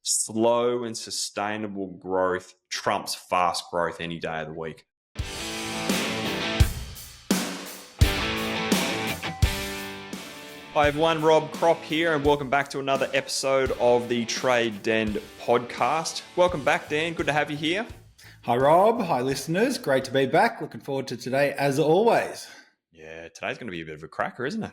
slow and sustainable growth trumps fast growth any day of the week. Hi everyone, Rob Kropp here, and welcome back to another episode of the Trade Den podcast. Welcome back, Dan. Good to have you here. Hi Rob, hi listeners. Great to be back. Looking forward to today as always. Yeah, today's going to be a bit of a cracker, isn't it?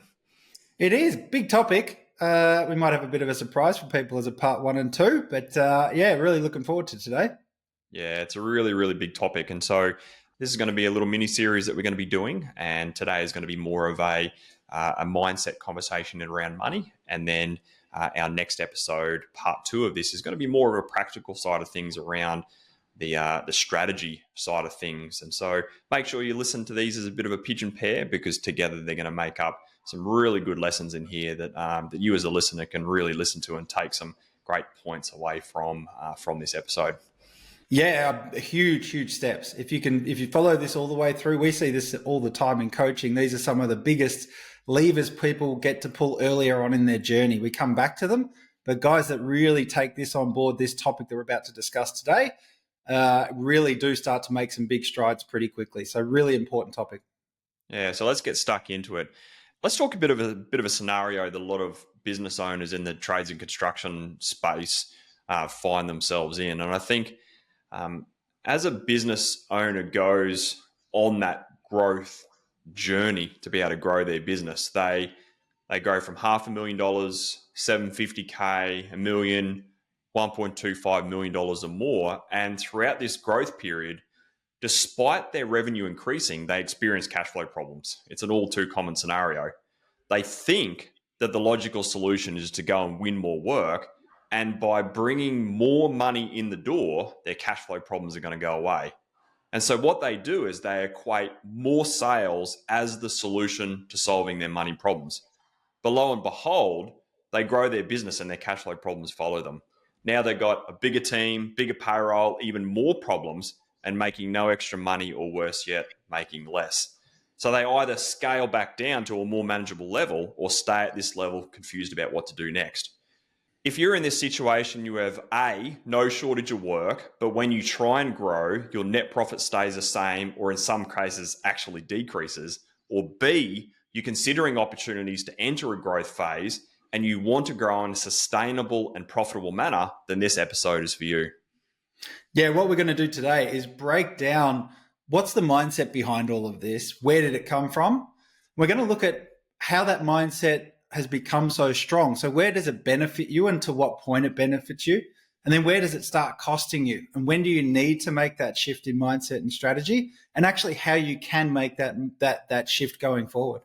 It is. Big topic. We might have a bit of a surprise for people as a part 1 and 2, but really looking forward to today. Yeah, it's a really, really big topic. And so this is going to be a little mini series that we're going to be doing. And today is going to be more of a mindset conversation around money. And then our next episode, part 2 of this, is going to be more of a practical side of things around the strategy side of things. And so make sure you listen to these as a bit of a pigeon pair, because together they're going to make up some really good lessons in here that you as a listener can really listen to and take some great points away from this episode. Yeah, huge steps. If you follow this all the way through, we see this all the time in coaching. These are some of the biggest levers people get to pull earlier on in their journey. We come back to them, but guys that really take this on board, this topic that we're about to discuss today, really do start to make some big strides pretty quickly. So really important topic. Yeah, so let's get stuck into it. Let's talk a bit of a scenario that a lot of business owners in the trades and construction space find themselves in. And I think as a business owner goes on that growth journey to be able to grow their business, they go from $500,000, $750K, $1 million, $1.25 million or more. And throughout this growth period, despite their revenue increasing, they experience cash flow problems. It's an all too common scenario. They think that the logical solution is to go and win more work, and by bringing more money in the door, their cash flow problems are going to go away. And so what they do is they equate more sales as the solution to solving their money problems. But lo and behold, they grow their business and their cash flow problems follow them. Now they've got a bigger team, bigger payroll, even more problems, and making no extra money, or worse yet, making less. So they either scale back down to a more manageable level or stay at this level confused about what to do next. If you're in this situation, you have A, no shortage of work, but when you try and grow, your net profit stays the same, or in some cases actually decreases. Or B, you're considering opportunities to enter a growth phase and you want to grow in a sustainable and profitable manner, then this episode is for you. Yeah, what we're going to do today is break down what's the mindset behind all of this? Where did it come from? We're going to look at how that mindset has become so strong. So where does it benefit you, and to what point it benefits you? And then where does it start costing you? And when do you need to make that shift in mindset and strategy? And actually how you can make that shift going forward.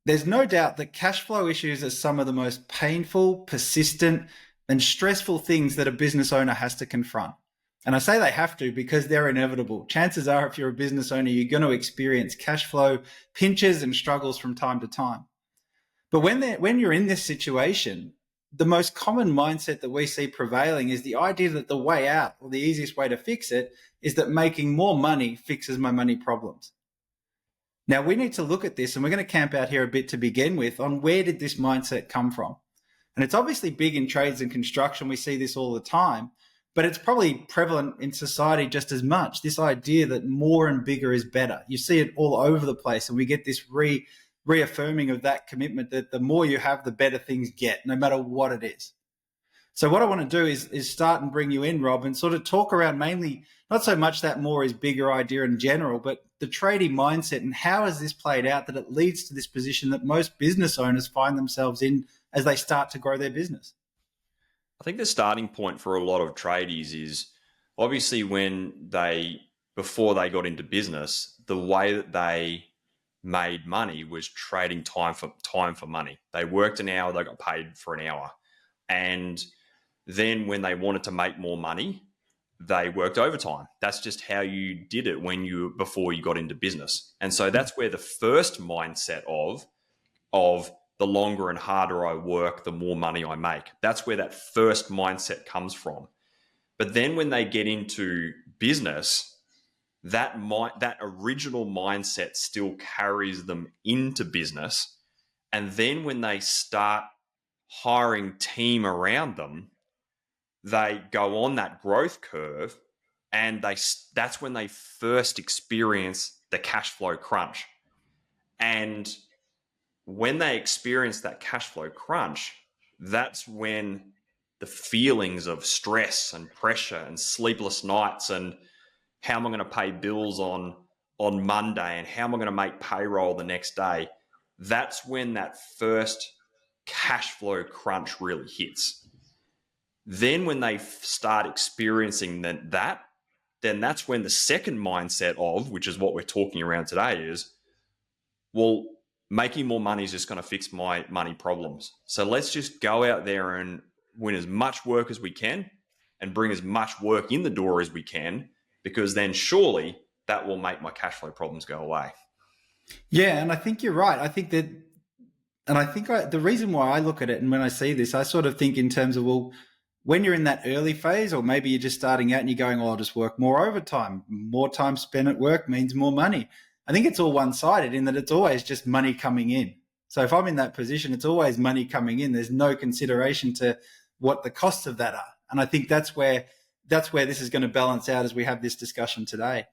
There's no doubt that cash flow issues are some of the most painful, persistent, and stressful things that a business owner has to confront. And I say they have to because they're inevitable. Chances are, if you're a business owner, you're going to experience cash flow pinches and struggles from time to time. But when you're in this situation, the most common mindset that we see prevailing is the idea that the way out, or the easiest way to fix it, is that making more money fixes my money problems. Now, we need to look at this, and we're going to camp out here a bit to begin with on where did this mindset come from. And it's obviously big in trades and construction. We see this all the time. But it's probably prevalent in society just as much, this idea that more and bigger is better. You see it all over the place, and we get this reaffirming of that commitment that the more you have, the better things get, no matter what it is. So what I want to do is start and bring you in, Rob, and sort of talk around mainly, not so much that more is bigger idea in general, but the tradie mindset, and how has this played out that it leads to this position that most business owners find themselves in as they start to grow their business. I think the starting point for a lot of tradies is obviously before they got into business, the way that they made money was trading time for money. They worked an hour, they got paid for an hour. And then when they wanted to make more money, they worked overtime. That's just how you did it before you got into business. And so that's where the first mindset of the longer and harder I work, the more money I make. That's where that first mindset comes from. But then when they get into business, that original mindset still carries them into business. And then when they start hiring team around them, they go on that growth curve, and that's when they first experience the cash flow crunch. And when they experience that cash flow crunch, that's when the feelings of stress and pressure and sleepless nights and how am I going to pay bills on Monday and how am I going to make payroll the next day, that's when that first cash flow crunch really hits. Then when they start experiencing that, then that's when the second mindset of, which is what we're talking around today, is, well, making more money is just going to fix my money problems. So let's just go out there and win as much work as we can and bring as much work in the door as we can, because then surely that will make my cash flow problems go away. Yeah, and I think you're right. I think that, and I think the reason why I look at it and when I see this, I sort of think in terms of, well, when you're in that early phase, or maybe you're just starting out and you're going, oh, I'll just work more overtime. More time spent at work means more money. I think it's all one-sided in that it's always just money coming in. So if I'm in that position, it's always money coming in. There's no consideration to what the costs of that are. And I think that's where this is going to balance out as we have this discussion today.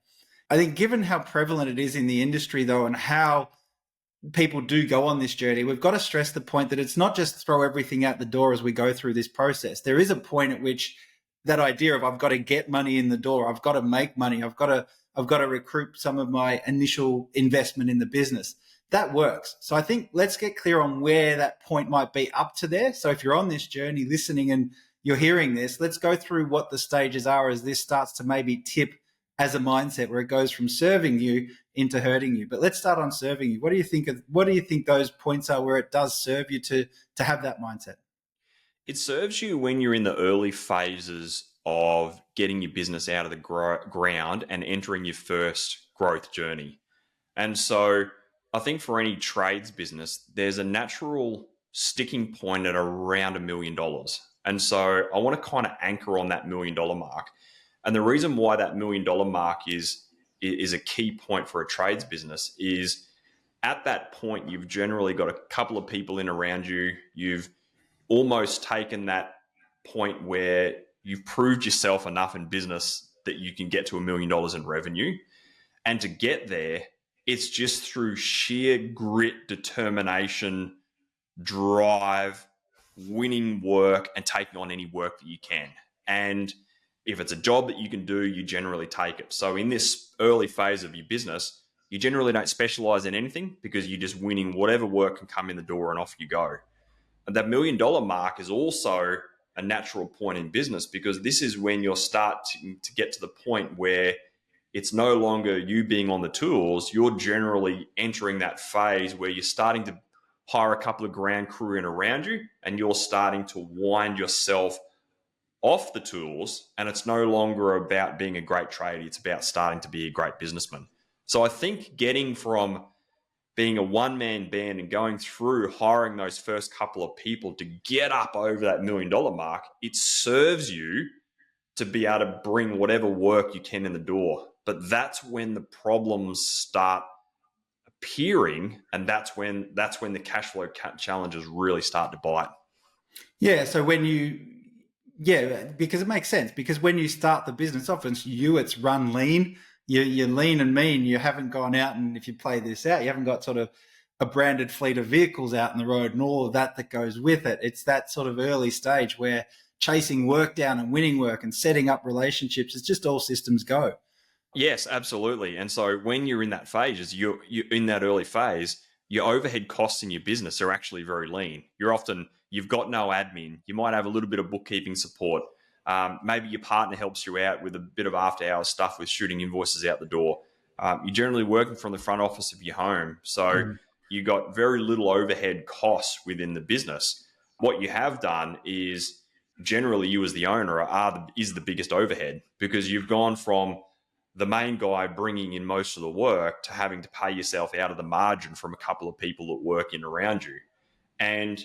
I think given how prevalent it is in the industry, though, and how people do go on this journey, we've got to stress the point that it's not just throw everything out the door as we go through this process. There is a point at which that idea of I've got to get money in the door, I've got to make money, I've got to recoup some of my initial investment in the business, that works. So I think let's get clear on where that point might be up to there. So if you're on this journey listening and you're hearing this, let's go through what the stages are as this starts to maybe tip as a mindset where it goes from serving you into hurting you. But let's start on serving you. What do you think those points are where it does serve you to have that mindset? It serves you when you're in the early phases of getting your business out of the ground and entering your first growth journey. And so I think for any trades business, there's a natural sticking point at around $1 million. And so I want to kind of anchor on that $1 million mark. And the reason why that $1 million mark is a key point for a trades business is at that point, you've generally got a couple of people in around you. You've almost taken that point where you've proved yourself enough in business that you can get to $1 million in revenue. And to get there, it's just through sheer grit, determination, drive, winning work, and taking on any work that you can. And if it's a job that you can do, you generally take it. So in this early phase of your business, you generally don't specialize in anything because you're just winning whatever work can come in the door and off you go. And that $1 million mark is also a natural point in business because this is when you'll start to get to the point where it's no longer you being on the tools. You're generally entering that phase where you're starting to hire a couple of ground crew in around you and you're starting to wind yourself off the tools, and it's no longer about being a great tradie. It's about starting to be a great businessman. So I think getting from being a one-man band and going through hiring those first couple of people to get up over that $1 million mark, it serves you to be able to bring whatever work you can in the door. But that's when the problems start appearing, and that's when the cash flow challenges really start to bite. Yeah, so because it makes sense. Because when you start the business, often it's run lean. You're lean and mean. You haven't gone out and if you play this out, you haven't got sort of a branded fleet of vehicles out in the road and all of that goes with it. It's that sort of early stage where chasing work down and winning work and setting up relationships, it's just all systems go. Yes, absolutely. And so when you're in that phase, you're in that early phase, your overhead costs in your business are actually very lean. You've got no admin. You might have a little bit of bookkeeping support. Maybe your partner helps you out with a bit of after-hours stuff with shooting invoices out the door. You're generally working from the front office of your home. So you got very little overhead costs within the business. What you have done is generally you as the owner is the biggest overhead because you've gone from the main guy bringing in most of the work to having to pay yourself out of the margin from a couple of people that work in around you. And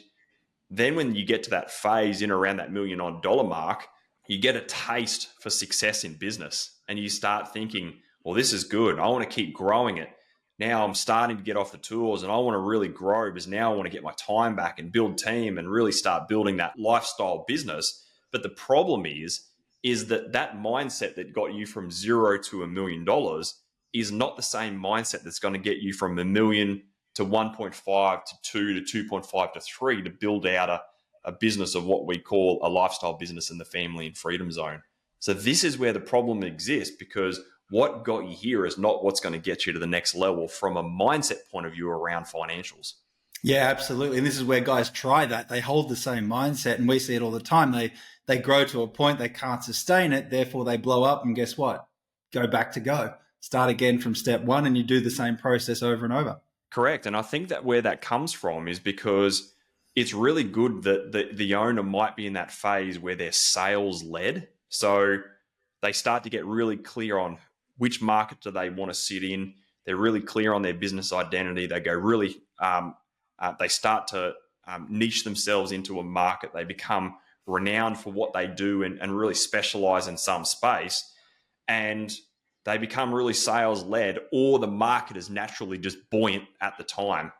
then when you get to that phase in around that $1 million mark, you get a taste for success in business and you start thinking, well, this is good. I want to keep growing it. Now I'm starting to get off the tools and I want to really grow because now I want to get my time back and build team and really start building that lifestyle business But the problem is that mindset that got you from zero to $1 million is not the same mindset that's going to get you from 1 million to 1.5 to 2 to 2.5 to 3 to build out a business of what we call a lifestyle business in the family and freedom zone. So this is where the problem exists, because what got you here is not what's going to get you to the next level from a mindset point of view around financials. Yeah, absolutely. And this is where guys try that. They hold the same mindset, and we see it all the time. They grow to a point they can't sustain it, therefore they blow up, and guess what? Go back to go. Start again from step one, and you do the same process over and over. Correct. And I think that where that comes from is because it's really good that the owner might be in that phase where they're sales led. So they start to get really clear on which market do they want to sit in. They're really clear on their business identity. They go really, they start to niche themselves into a market. They become renowned for what they do and really specialize in some space. And they become really sales led, or the market is naturally just buoyant at the time.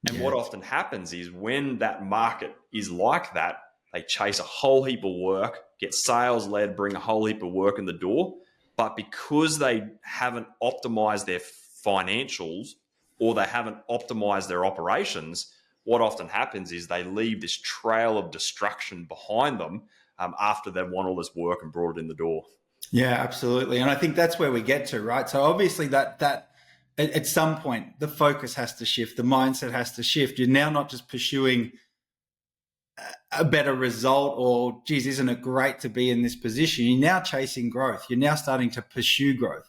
And what often happens is when that market is like that, they chase a whole heap of work, get sales led, bring a whole heap of work in the door. But because they haven't optimized their financials, or they haven't optimized their operations, what often happens is they leave this trail of destruction behind them after they've won all this work and brought it in the door. Yeah, absolutely. And I think that's where we get to, right? So obviously that at some point the focus has to shift, the mindset has to shift. You're now not just pursuing a better result, or geez, isn't it great to be in this position? You're now chasing growth. You're now starting to pursue growth.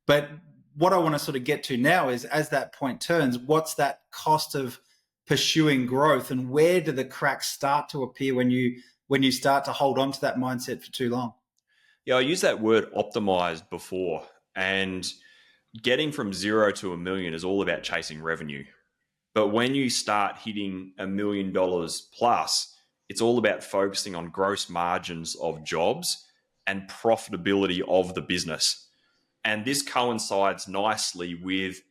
But what I want to sort of get to now is, as that point turns, what's that cost of pursuing growth, and where do the cracks start to appear when you start to hold on to that mindset for too long? Yeah, I used that word optimized before, and getting from zero to 1 million is all about chasing revenue. But when you start hitting $1 million plus, it's all about focusing on gross margins of jobs and profitability of the business. And this coincides nicely with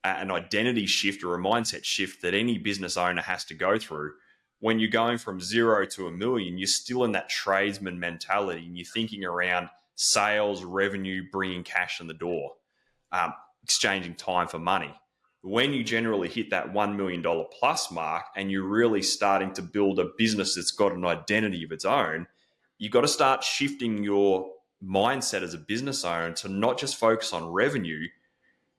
an identity shift or a mindset shift that any business owner has to go through. When you're going from zero to 1 million, you're still in that tradesman mentality, and you're thinking around sales, revenue, bringing cash in the door, exchanging time for money. When you generally hit that $1 million plus mark and you're really starting to build a business that's got an identity of its own, you've got to start shifting your mindset as a business owner to not just focus on revenue.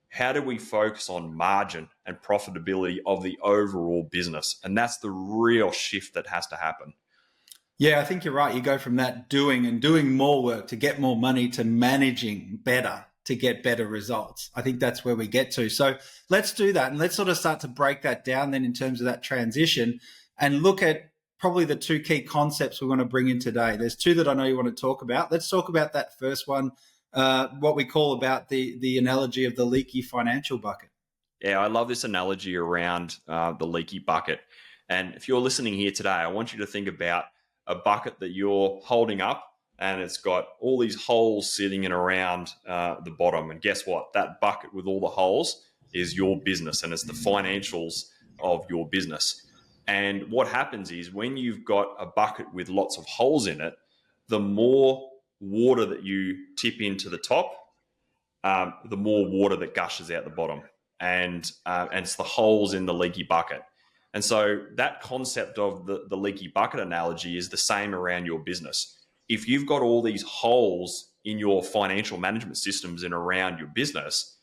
How do we focus on margin and profitability of the overall business? And that's the real shift that has to happen. Yeah, I think you're right. You go from that doing more work to get more money to managing better to get better results. I think that's where we get to. So let's do that, and let's sort of start to break that down then in terms of that transition, and look at probably the two key concepts we want to bring in today. There's two that I know you want to talk about. Let's talk about that first one, what we call about the analogy of the leaky financial bucket. Yeah, I love this analogy around the leaky bucket. And if you're listening here today, I want you to think about a bucket that you're holding up, and it's got all these holes sitting in around the bottom. And guess what? That bucket with all the holes is your business, and it's the financials of your business. And what happens is when you've got a bucket with lots of holes in it, the more water that you tip into the top, the more water that gushes out the bottom. And it's the holes in the leaky bucket. And so that concept of the leaky bucket analogy is the same around your business. If you've got all these holes in your financial management systems and around your business,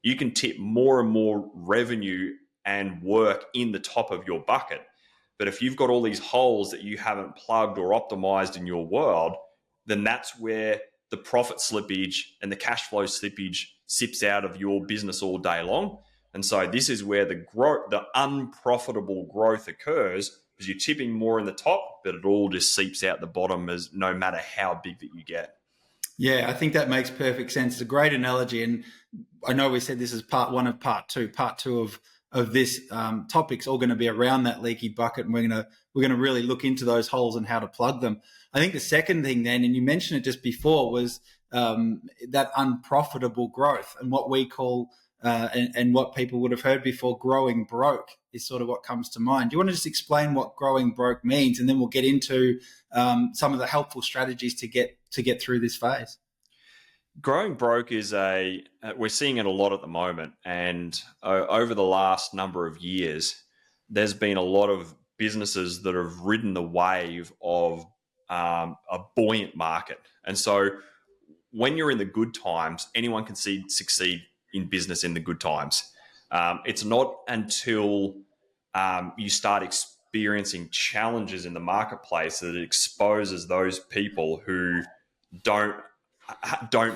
you can tip more and more revenue and work in the top of your bucket. But if you've got all these holes that you haven't plugged or optimized in your world, then that's where the profit slippage and the cash flow slippage sips out of your business all day long. And so this is where the unprofitable growth occurs, because you're tipping more in the top, but it all just seeps out the bottom as no matter how big that you get. Yeah, I think that makes perfect sense. It's a great analogy. And I know we said this is part one of part two. Part two of this topic's all going to be around that leaky bucket, and we're going to really look into those holes and how to plug them. I think the second thing then, and you mentioned it just before, was that unprofitable growth, and what we call and what people would have heard before, growing broke, is sort of what comes to mind. Do you want to just explain what growing broke means, and then we'll get into some of the helpful strategies to get through this phase? Growing broke is we're seeing it a lot at the moment, and over the last number of years, there's been a lot of businesses that have ridden the wave of a buoyant market. And so when you're in the good times, anyone can succeed in business in the good times. It's not until you start experiencing challenges in the marketplace that it exposes those people who don't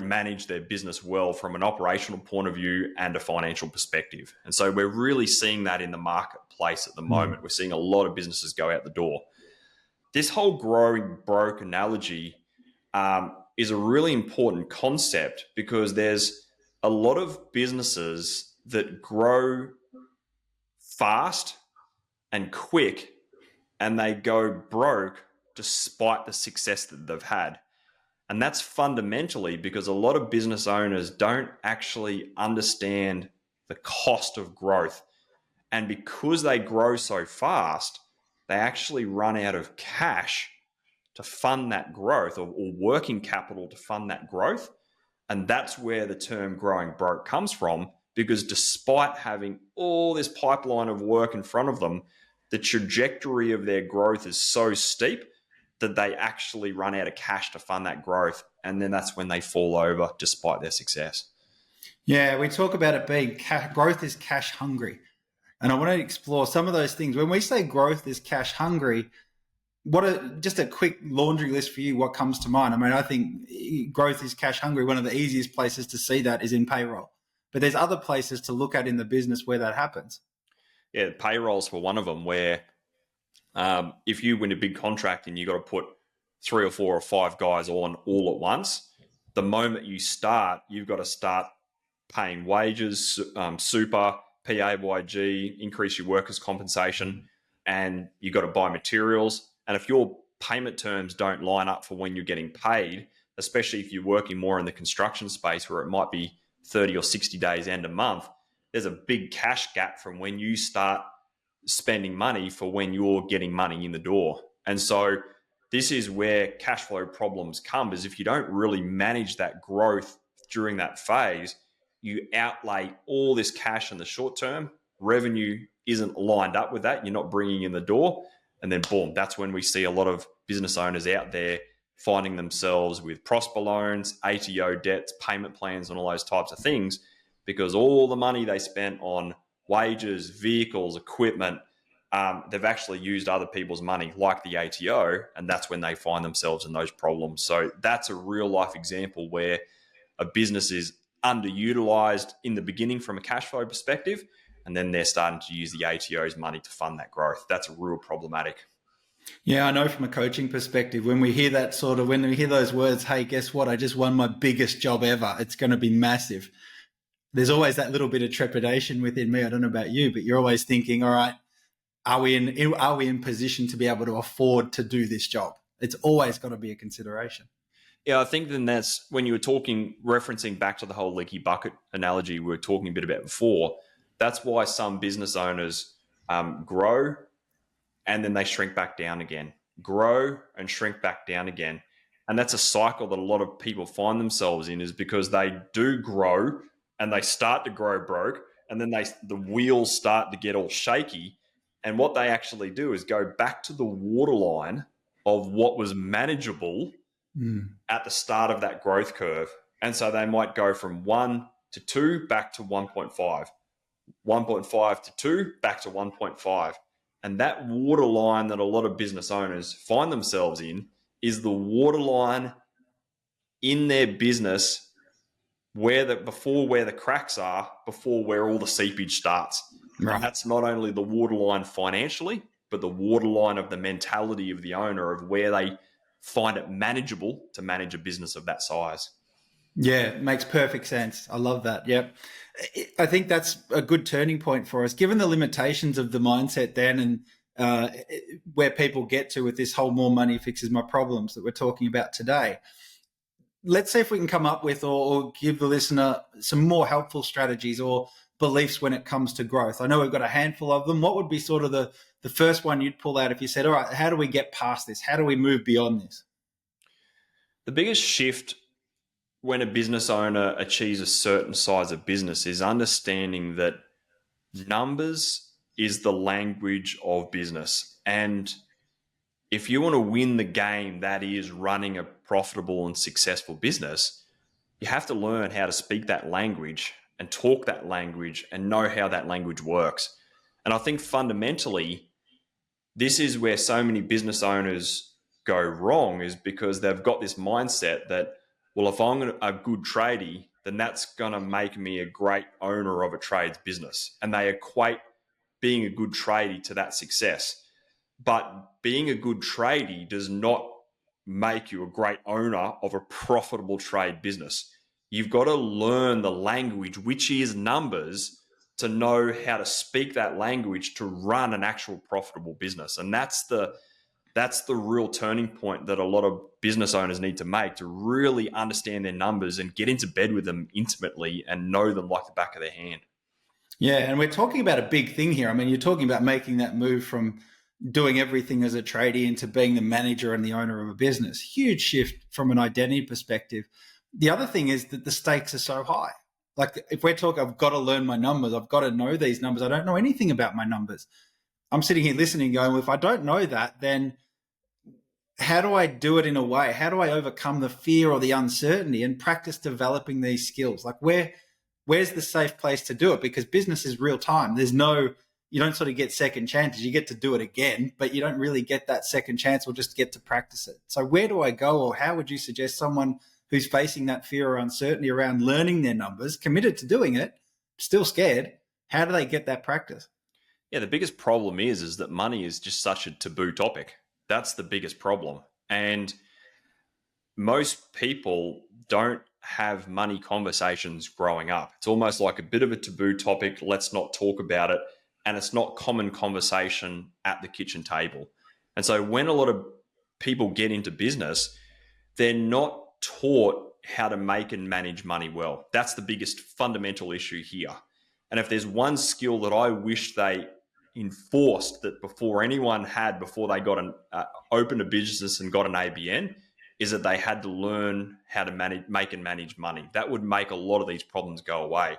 manage their business well from an operational point of view and a financial perspective. And so we're really seeing that in the marketplace at the moment. We're seeing a lot of businesses go out the door. This whole growing broke analogy is a really important concept, because there's a lot of businesses that grow fast and quick, and they go broke despite the success that they've had. And that's fundamentally because a lot of business owners don't actually understand the cost of growth. And because they grow so fast, they actually run out of cash to fund that growth, or working capital to fund that growth. And that's where the term growing broke comes from, because despite having all this pipeline of work in front of them, the trajectory of their growth is so steep that they actually run out of cash to fund that growth. And then that's when they fall over despite their success. Yeah, we talk about it being growth is cash hungry. And I want to explore some of those things. When we say growth is cash hungry, just a quick laundry list for you, what comes to mind? I mean, I think growth is cash hungry. One of the easiest places to see that is in payroll. But there's other places to look at in the business where that happens. Yeah, payroll's for one of them, where if you win a big contract and you got to put 3 or 4 or 5 guys on all at once, the moment you start, you've got to start paying wages, super, PAYG, increase your workers' compensation, and you've got to buy materials. And if your payment terms don't line up for when you're getting paid, especially if you're working more in the construction space where it might be 30 or 60 days end of month, there's a big cash gap from when you start spending money for when you're getting money in the door. And so this is where cash flow problems come, is if you don't really manage that growth during that phase, you outlay all this cash in the short term, revenue isn't lined up with that, you're not bringing in the door, and then boom, that's when we see a lot of business owners out there finding themselves with prosper loans, ATO debts, payment plans, and all those types of things, because all the money they spent on wages, vehicles, equipment, they've actually used other people's money like the ATO, and that's when they find themselves in those problems. So that's a real life example where a business is underutilized in the beginning from a cash flow perspective, and then they're starting to use the ATO's money to fund that growth. That's real problematic. Yeah, I know from a coaching perspective, when we hear those words, hey, guess what? I just won my biggest job ever. It's going to be massive. There's always that little bit of trepidation within me. I don't know about you, but you're always thinking, all right, are we in position to be able to afford to do this job? It's always got to be a consideration. Yeah, I think then that's when you were referencing back to the whole leaky bucket analogy we were talking a bit about before. That's why some business owners grow and then they shrink back down again, grow and shrink back down again. And that's a cycle that a lot of people find themselves in, is because they do grow and they start to grow broke, and then the wheels start to get all shaky. And what they actually do is go back to the waterline of what was manageable at the start of that growth curve. And so they might go from 1 to 2 back to 1.5, 1.5 to 2 back to 1.5. And that waterline that a lot of business owners find themselves in is the waterline in their business before where the cracks are, before where all the seepage starts. Right. And that's not only the waterline financially, but the waterline of the mentality of the owner, of where they find it manageable to manage a business of that size. Yeah, it makes perfect sense. I love that. Yep. I think that's a good turning point for us, given the limitations of the mindset then, and where people get to with this whole more money fixes my problems that we're talking about today. let's see if we can come up with or give the listener some more helpful strategies or beliefs when it comes to growth. I know we've got a handful of them. What would be sort of the first one you'd pull out if you said, all right, how do we get past this? How do we move beyond this? The biggest shift when a business owner achieves a certain size of business is understanding that numbers is the language of business. And if you want to win the game that is running a profitable and successful business, you have to learn how to speak that language and talk that language and know how that language works. And I think fundamentally, this is where so many business owners go wrong, is because they've got this mindset that, well, if I'm a good tradie, then that's going to make me a great owner of a trades business. And they equate being a good tradie to that success. But being a good tradie does not make you a great owner of a profitable trade business. You've got to learn the language, which is numbers, to know how to speak that language to run an actual profitable business. And that's the real turning point that a lot of business owners need to make, to really understand their numbers and get into bed with them intimately and know them like the back of their hand. Yeah, and we're talking about a big thing here. I mean, you're talking about making that move from doing everything as a tradie into being the manager and the owner of a business. Huge shift from an identity perspective. The other thing is that the stakes are so high. Like if we're talking, I've got to learn my numbers. I've got to know these numbers. I don't know anything about my numbers. I'm sitting here listening going, well, if I don't know that, then how do I do it in a way? How do I overcome the fear or the uncertainty and practice developing these skills? Like where's the safe place to do it? Because business is real time. You don't sort of get second chances. You get to do it again, but you don't really get that second chance or just get to practice it. So where do I go, or how would you suggest someone who's facing that fear or uncertainty around learning their numbers, committed to doing it, still scared, how do they get that practice? Yeah, the biggest problem is that money is just such a taboo topic. That's the biggest problem. And most people don't have money conversations growing up. It's almost like a bit of a taboo topic. Let's not talk about it. And it's not common conversation at the kitchen table. And so when a lot of people get into business, they're not taught how to make and manage money well. That's the biggest fundamental issue here. And if there's one skill that I wish they enforced that before they got opened a business and got an ABN, is that they had to learn how to make and manage money. That would make a lot of these problems go away.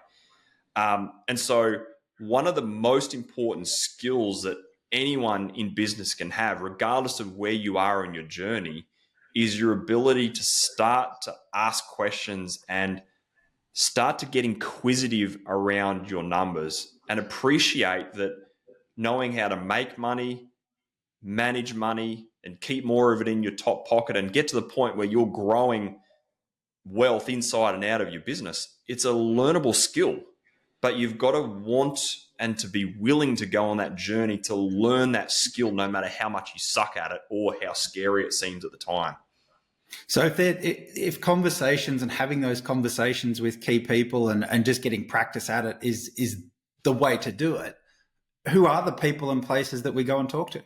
And so one of the most important skills that anyone in business can have, regardless of where you are in your journey, is your ability to start to ask questions and start to get inquisitive around your numbers, and appreciate that knowing how to make money, manage money, and keep more of it in your top pocket and get to the point where you're growing wealth inside and out of your business. It's a learnable skill, but you've got to want and to be willing to go on that journey to learn that skill, no matter how much you suck at it or how scary it seems at the time. So if conversations and having those conversations with key people and just getting practice at it is the way to do it, who are the people and places that we go and talk to?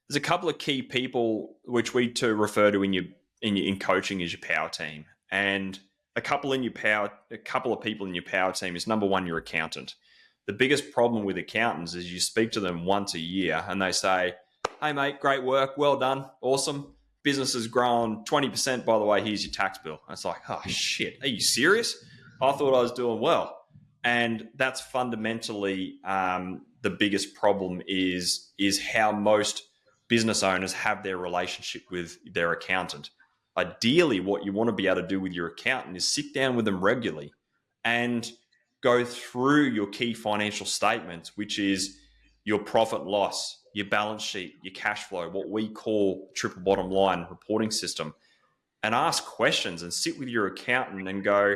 There's a couple of key people which we to refer to in coaching as your power team. And a couple of people in your power team is, number one, your accountant. The biggest problem with accountants is you speak to them once a year and they say, "Hey mate, great work, well done, awesome. Business has grown 20%, by the way, here's your tax bill." And it's like, oh shit, are you serious? I thought I was doing well. And that's fundamentally the biggest problem is how most business owners have their relationship with their accountant. Ideally, what you want to be able to do with your accountant is sit down with them regularly and go through your key financial statements, which is your profit and loss, your balance sheet, your cash flow, what we call triple bottom line reporting system, and ask questions and sit with your accountant and go,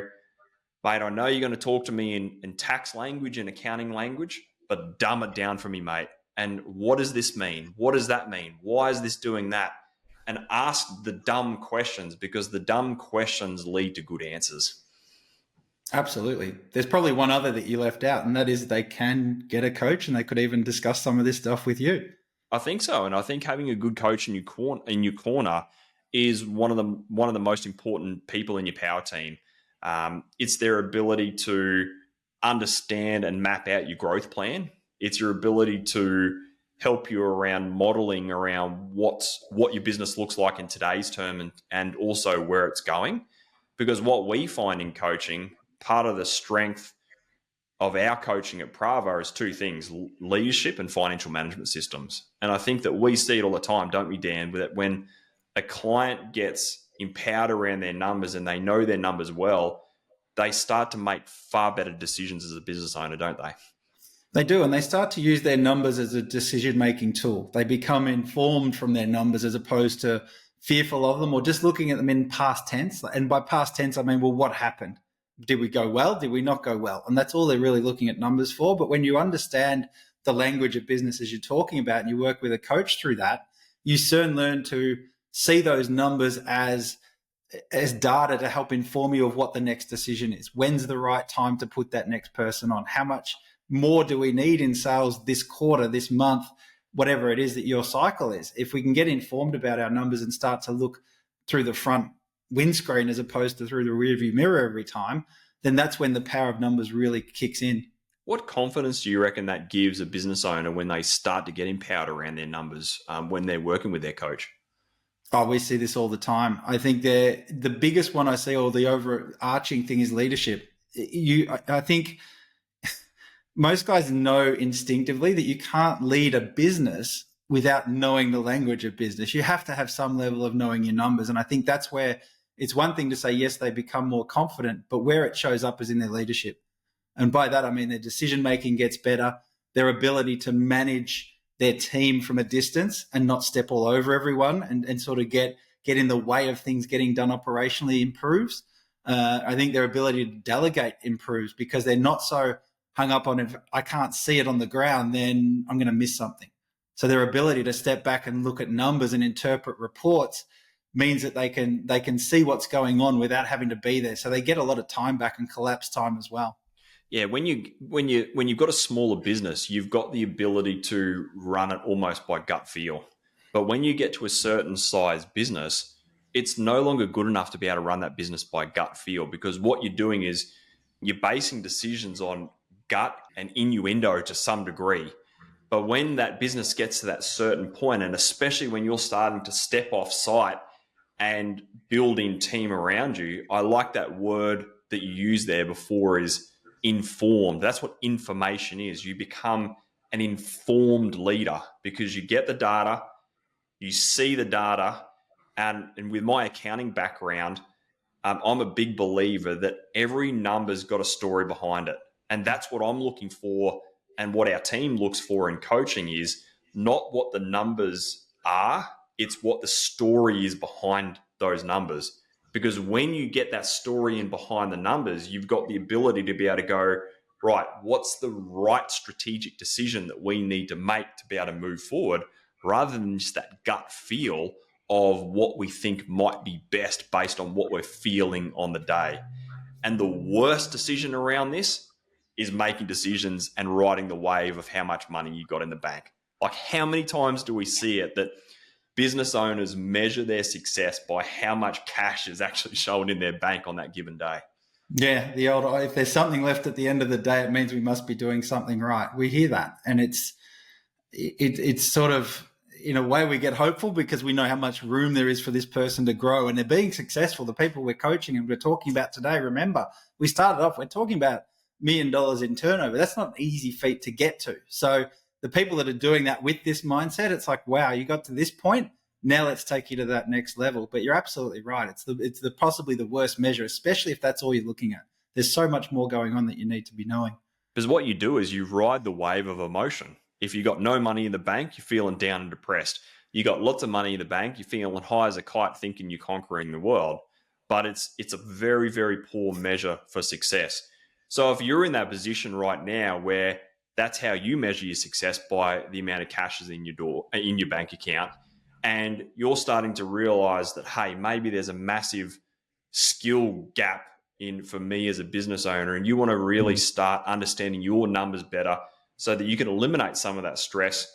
"Mate, I know you're going to talk to me in tax language and accounting language, but dumb it down for me, mate. And what does this mean? What does that mean? Why is this doing that?" And ask the dumb questions, because the dumb questions lead to good answers. Absolutely. There's probably one other that you left out, and that is they can get a coach and they could even discuss some of this stuff with you. I think so. And I think having a good coach in your corner is one of the most important people in your power team. It's their ability to understand and map out your growth plan. It's your ability to help you around modeling around what your business looks like in today's term, and also where it's going. Because what we find in coaching, part of the strength of our coaching at Pravar is two things: leadership and financial management systems. And I think that we see it all the time, don't we, Dan? That when a client gets empowered around their numbers and they know their numbers well, they start to make far better decisions as a business owner, don't they? They do, and they start to use their numbers as a decision-making tool. They become informed from their numbers as opposed to fearful of them or just looking at them in past tense. And by past tense, I mean, well, what happened? Did we go well? Did we not go well? And that's all they're really looking at numbers for. But when you understand the language of business as you're talking about and you work with a coach through that, you soon learn to see those numbers as data to help inform you of what the next decision is. When's the right time to put that next person on? How much more do we need in sales this quarter, this month, whatever it is that your cycle is? If we can get informed about our numbers and start to look through the front windscreen as opposed to through the rearview mirror every time, then that's when the power of numbers really kicks in. What confidence do you reckon that gives a business owner when they start to get empowered around their numbers when they're working with their coach? Oh, we see this all the time. I think the biggest one I see, or the overarching thing, is leadership. I think most guys know instinctively that you can't lead a business without knowing the language of business. You have to have some level of knowing your numbers. And I think that's where it's one thing to say, yes, they become more confident, but where it shows up is in their leadership. And by that, I mean their decision-making gets better, their ability to manage their team from a distance and not step all over everyone and sort of get in the way of things getting done operationally improves. I think their ability to delegate improves because they're not so hung up on, if I can't see it on the ground, then I'm going to miss something. So their ability to step back and look at numbers and interpret reports means that they can see what's going on without having to be there. So they get a lot of time back and collapse time as well. Yeah, when you've got a smaller business, you've got the ability to run it almost by gut feel. But when you get to a certain size business, it's no longer good enough to be able to run that business by gut feel, because what you're doing is you're basing decisions on gut and innuendo to some degree. But when that business gets to that certain point, and especially when you're starting to step off site and build in team around you, I like that word that you used there before, is informed. That's what information is. You become an informed leader because you get the data, you see the data, and with my accounting background, I'm a big believer that every number's got a story behind it. And that's what I'm looking for, and what our team looks for in coaching is not what the numbers are, it's what the story is behind those numbers. Because when you get that story in behind the numbers, you've got the ability to be able to go, right, what's the right strategic decision that we need to make to be able to move forward, rather than just that gut feel of what we think might be best based on what we're feeling on the day. And the worst decision around this is making decisions and riding the wave of how much money you got in the bank. Like, how many times do we see it that business owners measure their success by how much cash is actually shown in their bank on that given day? Yeah, the old, if there's something left at the end of the day, it means we must be doing something right. We hear that, and it's sort of, in a way, we get hopeful because we know how much room there is for this person to grow, and they're being successful. The people we're coaching and we're talking about today, remember, we started off, we're talking about $1 million in turnover. That's not an easy feat to get to. So the people that are doing that with this mindset, it's like, wow, you got to this point. Now let's take you to that next level. But you're absolutely right. It's the possibly the worst measure, especially if that's all you're looking at. There's so much more going on that you need to be knowing. Because what you do is you ride the wave of emotion. If you got no money in the bank, you're feeling down and depressed. You got lots of money in the bank, you're feeling high as a kite, thinking you're conquering the world. But it's a very, very poor measure for success. So if you're in that position right now where that's how you measure your success, by the amount of cash is in your bank account, and you're starting to realize that, hey, maybe there's a massive skill gap for me as a business owner, and you want to really start understanding your numbers better so that you can eliminate some of that stress,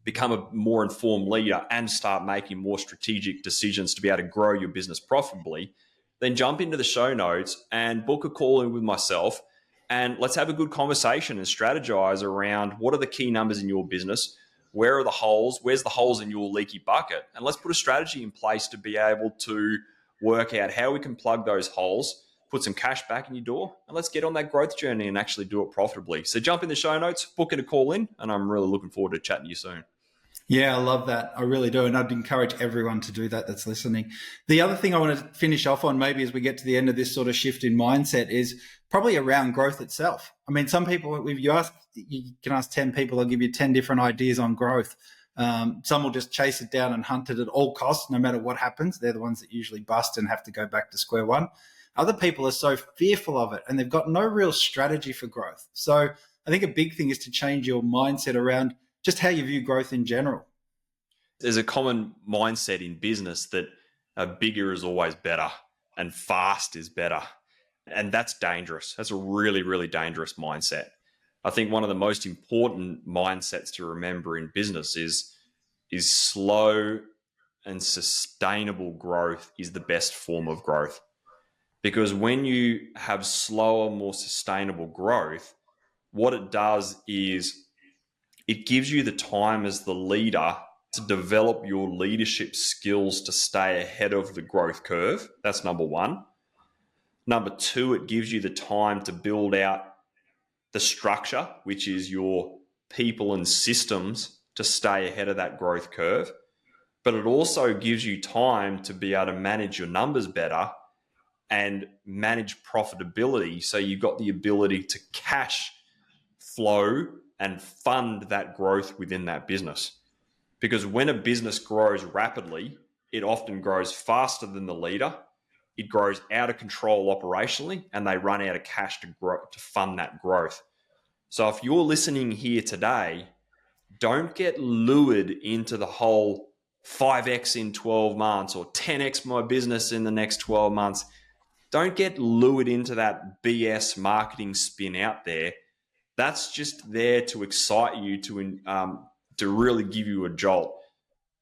become a more informed leader, and start making more strategic decisions to be able to grow your business profitably, then jump into the show notes and book a call in with myself. And let's have a good conversation and strategize around what are the key numbers in your business, where are the holes, where's the holes in your leaky bucket, and let's put a strategy in place to be able to work out how we can plug those holes, put some cash back in your door, and let's get on that growth journey and actually do it profitably. So jump in the show notes, book in a call in, and I'm really looking forward to chatting to you soon. Yeah, I love that. I really do. And I'd encourage everyone to do that that's listening. The other thing I want to finish off on, maybe as we get to the end of this sort of shift in mindset, is probably around growth itself. I mean, some people, if you can ask 10 people, they'll give you 10 different ideas on growth. Some will just chase it down and hunt it at all costs, no matter what happens. They're the ones that usually bust and have to go back to square one. Other people are so fearful of it and they've got no real strategy for growth. So I think a big thing is to change your mindset around just how you view growth in general. There's a common mindset in business that bigger is always better and fast is better. And that's dangerous. That's a really, really dangerous mindset. I think one of the most important mindsets to remember in business is slow and sustainable growth is the best form of growth. Because when you have slower, more sustainable growth, what it does is it gives you the time as the leader to develop your leadership skills to stay ahead of the growth curve. That's number one. Number two, it gives you the time to build out the structure, which is your people and systems to stay ahead of that growth curve. But it also gives you time to be able to manage your numbers better and manage profitability. So you've got the ability to cash flow and fund that growth within that business. Because when a business grows rapidly, it often grows faster than the leader. It grows out of control operationally, and they run out of cash to fund that growth. So if you're listening here today, don't get lured into the whole 5x in 12 months or 10x my business in the next 12 months. Don't get lured into that BS marketing spin out there. That's just there to excite you, to really give you a jolt.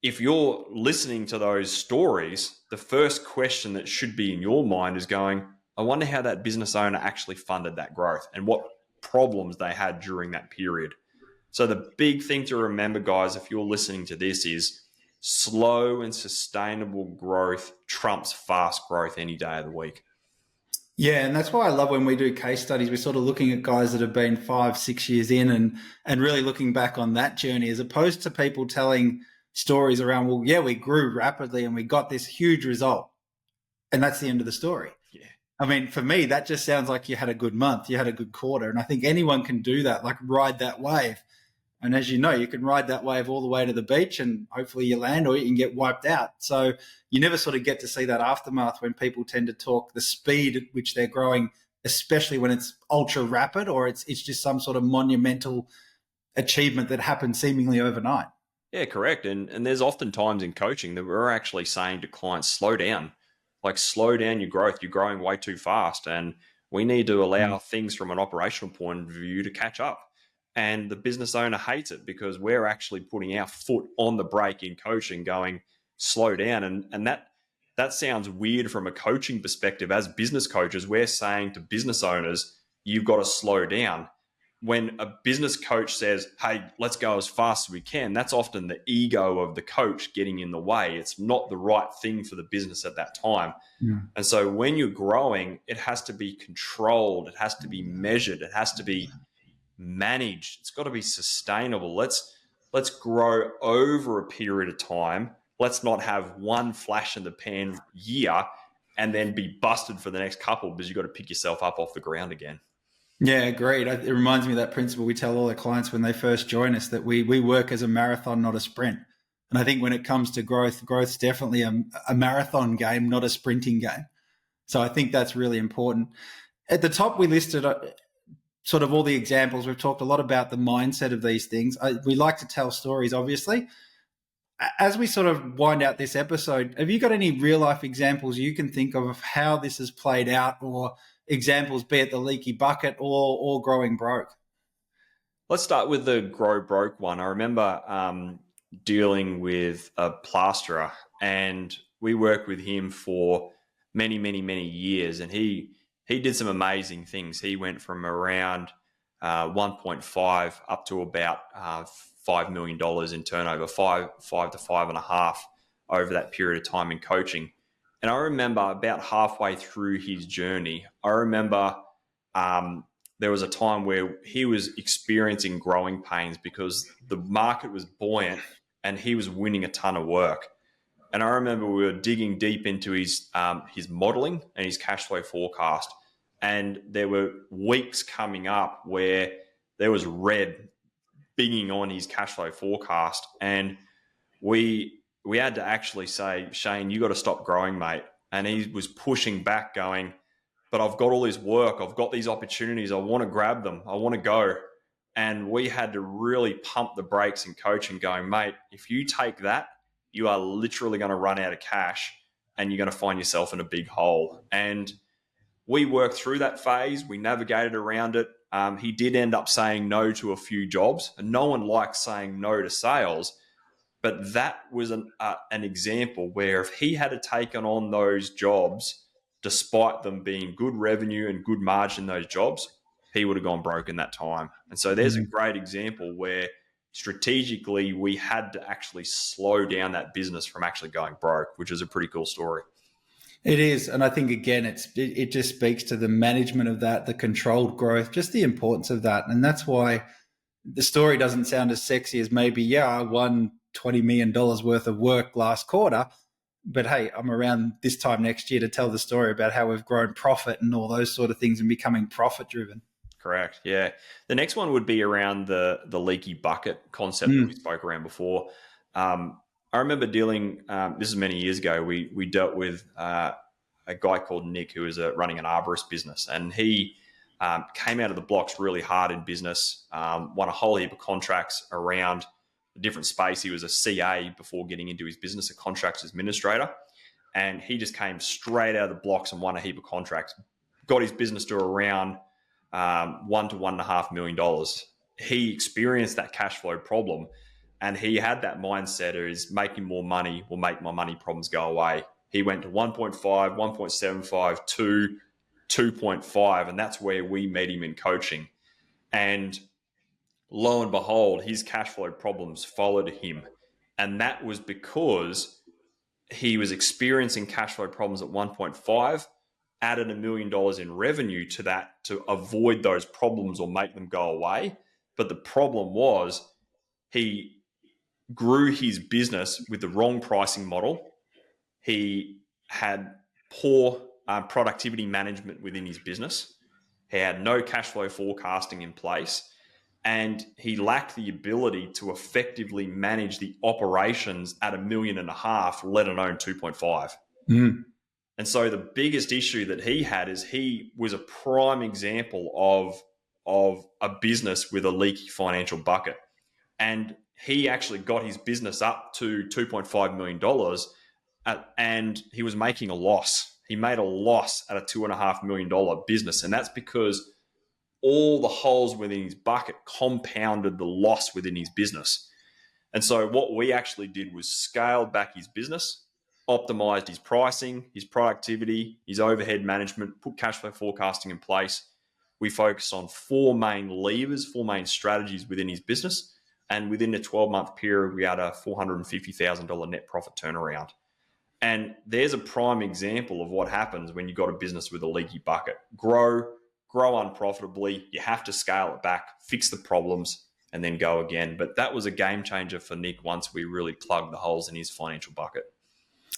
If you're listening to those stories, the first question that should be in your mind is going, I wonder how that business owner actually funded that growth and what problems they had during that period. So the big thing to remember, guys, if you're listening to this, is slow and sustainable growth trumps fast growth any day of the week. Yeah, and that's why I love when we do case studies. We're sort of looking at guys that have been 5-6 years in and really looking back on that journey, as opposed to people telling stories around, well, yeah, we grew rapidly and we got this huge result. And that's the end of the story. Yeah. I mean, for me, that just sounds like you had a good month, you had a good quarter. And I think anyone can do that, like ride that wave. And as you know, you can ride that wave all the way to the beach and hopefully you land, or you can get wiped out. So you never sort of get to see that aftermath when people tend to talk the speed at which they're growing, especially when it's ultra rapid or it's just some sort of monumental achievement that happens seemingly overnight. Yeah, correct. And there's often times in coaching that we're actually saying to clients, slow down. Like, slow down your growth. You're growing way too fast. And we need to allow things from an operational point of view to catch up. And the business owner hates it because we're actually putting our foot on the brake in coaching, going, slow down. And that sounds weird from a coaching perspective. As business coaches, we're saying to business owners, you've got to slow down. When a business coach says, hey, let's go as fast as we can, that's often the ego of the coach getting in the way. It's not the right thing for the business at that time. Yeah. And so when you're growing, it has to be controlled. It has to be measured. It has to be managed. It's got to be sustainable. Let's grow over a period of time. Let's not have one flash in the pan year and then be busted for the next couple, because you've got to pick yourself up off the ground again. Yeah, agreed. It reminds me of that principle we tell all our clients when they first join us, that we work as a marathon, not a sprint. And I think when it comes to growth's definitely a marathon game, not a sprinting game. So I think that's really important. At the top, we listed sort of all the examples. We've talked a lot about the mindset of these things. We like to tell stories, obviously. As we sort of wind out this episode, have you got any real life examples you can think of how this has played out, or examples, be it the leaky bucket or growing broke? Let's start with the grow broke one. I remember dealing with a plasterer, and we worked with him for many, many, many years, and he did some amazing things. He went from around 1.5 up to about $5 million in turnover, five to five and a half over that period of time in coaching. And I remember about halfway through his journey, I remember there was a time where he was experiencing growing pains because the market was buoyant and he was winning a ton of work. And I remember we were digging deep into his modeling and his cash flow forecast, and there were weeks coming up where there was red bigging on his cash flow forecast, and we had to actually say, Shane, you got to stop growing, mate. And he was pushing back, going, but I've got all this work, I've got these opportunities, I want to grab them, I want to go. And we had to really pump the brakes in coaching, going, mate, if you take that, you are literally going to run out of cash and you're going to find yourself in a big hole. And we worked through that phase. We navigated around it. He did end up saying no to a few jobs, and no one likes saying no to sales. But that was an example where if he had taken on those jobs, despite them being good revenue and good margin in those jobs, he would have gone broke in that time. And so there's a great example where strategically we had to actually slow down that business from actually going broke, which is a pretty cool story. It is. And I think, again, it just speaks to the management of that, the controlled growth, just the importance of that. And that's why the story doesn't sound as sexy as maybe, I won $20 million worth of work last quarter. But hey, I'm around this time next year to tell the story about how we've grown profit and all those sort of things and becoming profit driven. Correct. Yeah. The next one would be around the leaky bucket concept that we spoke around before. I remember dealing, this is many years ago, we dealt with a guy called Nick who was running an arborist business, and he came out of the blocks really hard in business, won a whole heap of contracts around a different space. He was a CA before getting into his business, a contracts administrator, and he just came straight out of the blocks and won a heap of contracts, got his business to around $1 to $1.5 million. He experienced that cash flow problem, and he had that mindset is making more money will make my money problems go away. He went to 1.5, 1.75, 2, 2.5, and that's where we met him in coaching. And lo and behold, his cash flow problems followed him. And that was because he was experiencing cash flow problems at 1.5, added $1 million in revenue to that to avoid those problems or make them go away. But the problem was he grew his business with the wrong pricing model. He had poor productivity management within his business. He had no cash flow forecasting in place, and he lacked the ability to effectively manage the operations at $1.5 million, let alone 2.5. And so the biggest issue that he had is he was a prime example of a business with a leaky financial bucket. And he actually got his business up to $2.5 million, and he was making a loss. He made a loss at a $2.5 million business. And that's because all the holes within his bucket compounded the loss within his business. And so what we actually did was scaled back his business, optimized his pricing, his productivity, his overhead management, put cash flow forecasting in place. We focused on four main levers, four main strategies within his business. And within a 12-month period, we had a $450,000 net profit turnaround. And there's a prime example of what happens when you've got a business with a leaky bucket. Grow unprofitably. You have to scale it back, fix the problems, and then go again. But that was a game changer for Nick once we really plugged the holes in his financial bucket.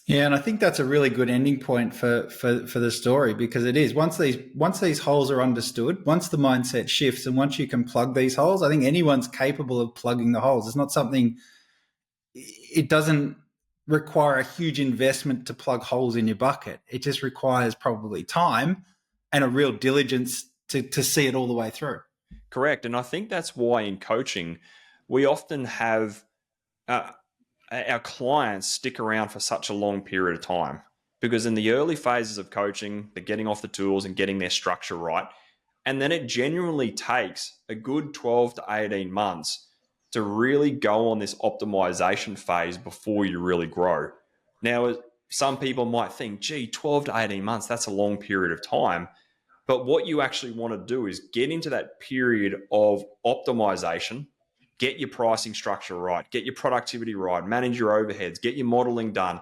Yeah, and I think that's a really good ending point for the story, because it is once these holes are understood, once the mindset shifts, and once you can plug these holes, I think anyone's capable of plugging the holes. It's not something. It doesn't require a huge investment to plug holes in your bucket. It just requires probably time and a real diligence to see it all the way through. Correct, and I think that's why in coaching we often have. Our clients stick around for such a long period of time, because in the early phases of coaching, they're getting off the tools and getting their structure right. And then it genuinely takes a good 12 to 18 months to really go on this optimization phase before you really grow. Now, some people might think, gee, 12 to 18 months, that's a long period of time. But what you actually want to do is get into that period of optimization, get your pricing structure right, get your productivity right, manage your overheads, get your modeling done,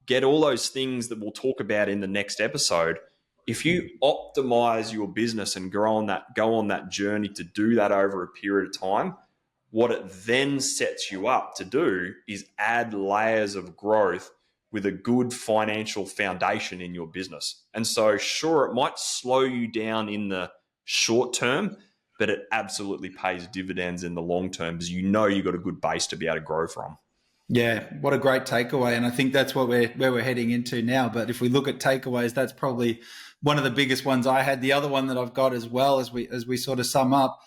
get all those things that we'll talk about in the next episode. If you optimize your business and go on that journey to do that over a period of time, what it then sets you up to do is add layers of growth with a good financial foundation in your business. And so, sure, it might slow you down in the short term, but it absolutely pays dividends in the long term because you know you've got a good base to be able to grow from. Yeah, what a great takeaway. And I think that's where we're heading into now. But if we look at takeaways, that's probably one of the biggest ones I had. The other one that I've got as well, as we sort of sum up,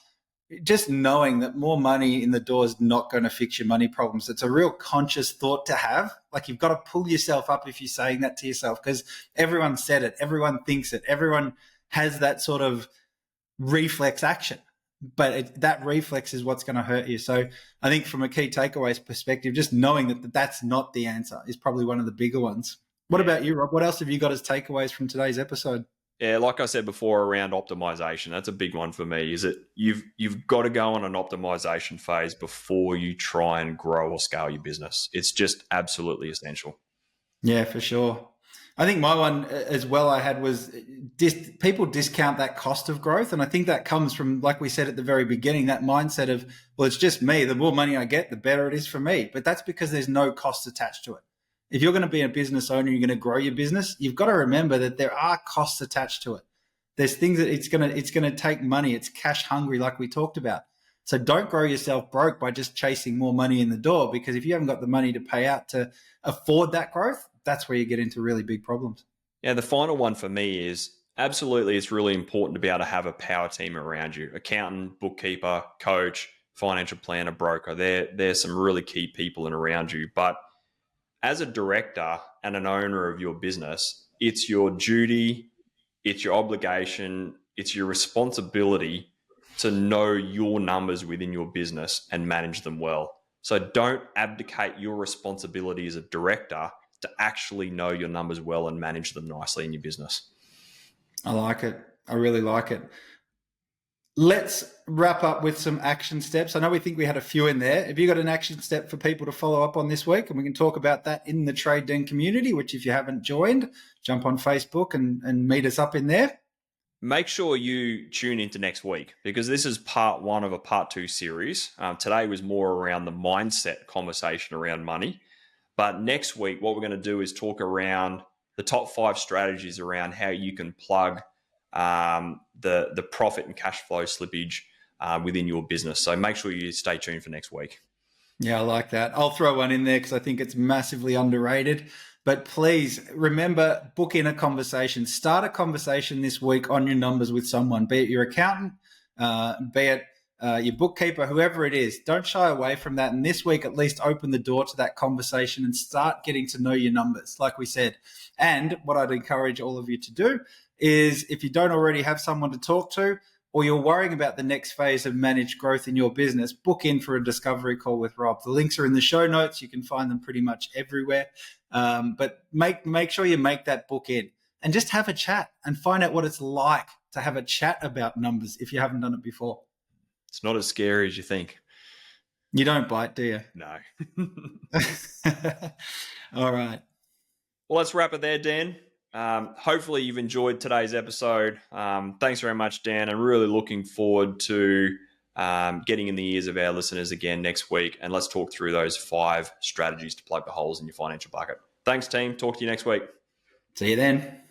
just knowing that more money in the door is not going to fix your money problems. It's a real conscious thought to have. Like, you've got to pull yourself up if you're saying that to yourself, because everyone said it, everyone thinks it, everyone has that sort of reflex action, but that reflex is what's going to hurt you. So I think from a key takeaways perspective, just knowing that that's not the answer is probably one of the bigger ones. What about you, Rob? What else have you got as takeaways from today's episode? Yeah, like I said before, around optimization, that's a big one for me. Is that you've got to go on an optimization phase before you try and grow or scale your business. It's just absolutely essential. Yeah, for sure. I think my one as well I had was people discount that cost of growth. And I think that comes from, like we said at the very beginning, that mindset of, well, it's just me. The more money I get, the better it is for me. But that's because there's no cost attached to it. If you're going to be a business owner, you're going to grow your business, you've got to remember that there are costs attached to it. There's things that it's going to take money. It's cash hungry, like we talked about. So don't grow yourself broke by just chasing more money in the door, because if you haven't got the money to pay out to afford that growth, that's where you get into really big problems. Yeah, the final one for me is absolutely it's really important to be able to have a power team around you. Accountant, bookkeeper, coach, financial planner, broker. There's some really key people in around you. But as a director and an owner of your business, it's your duty, it's your obligation, it's your responsibility to know your numbers within your business and manage them well. So don't abdicate your responsibility as a director to actually know your numbers well and manage them nicely in your business. I like it. I really like it. Let's wrap up with some action steps. I know we think we had a few in there. Have you got an action step for people to follow up on this week? And we can talk about that in the Trade Den community, which if you haven't joined, jump on Facebook and meet us up in there. Make sure you tune into next week, because this is part one of a part two series. Today was more around the mindset conversation around money. But next week, what we're going to do is talk around the top 5 strategies around how you can plug the profit and cash flow slippage within your business. So make sure you stay tuned for next week. Yeah, I like that. I'll throw one in there because I think it's massively underrated. But please remember, book in a conversation. Start a conversation this week on your numbers with someone, be it your accountant, be it your bookkeeper, whoever it is. Don't shy away from that. And this week, at least open the door to that conversation and start getting to know your numbers, like we said. And what I'd encourage all of you to do is, if you don't already have someone to talk to, or you're worrying about the next phase of managed growth in your business, book in for a discovery call with Rob. The links are in the show notes. You can find them pretty much everywhere. But make sure you make that book in and just have a chat and find out what it's like to have a chat about numbers if you haven't done it before. It's not as scary as you think. You don't bite, do you? No. All right. Well, let's wrap it there, Dan. Hopefully you've enjoyed today's episode. Thanks very much, Dan. I'm really looking forward to getting in the ears of our listeners again next week. And let's talk through those 5 strategies to plug the holes in your financial bucket. Thanks, team. Talk to you next week. See you then.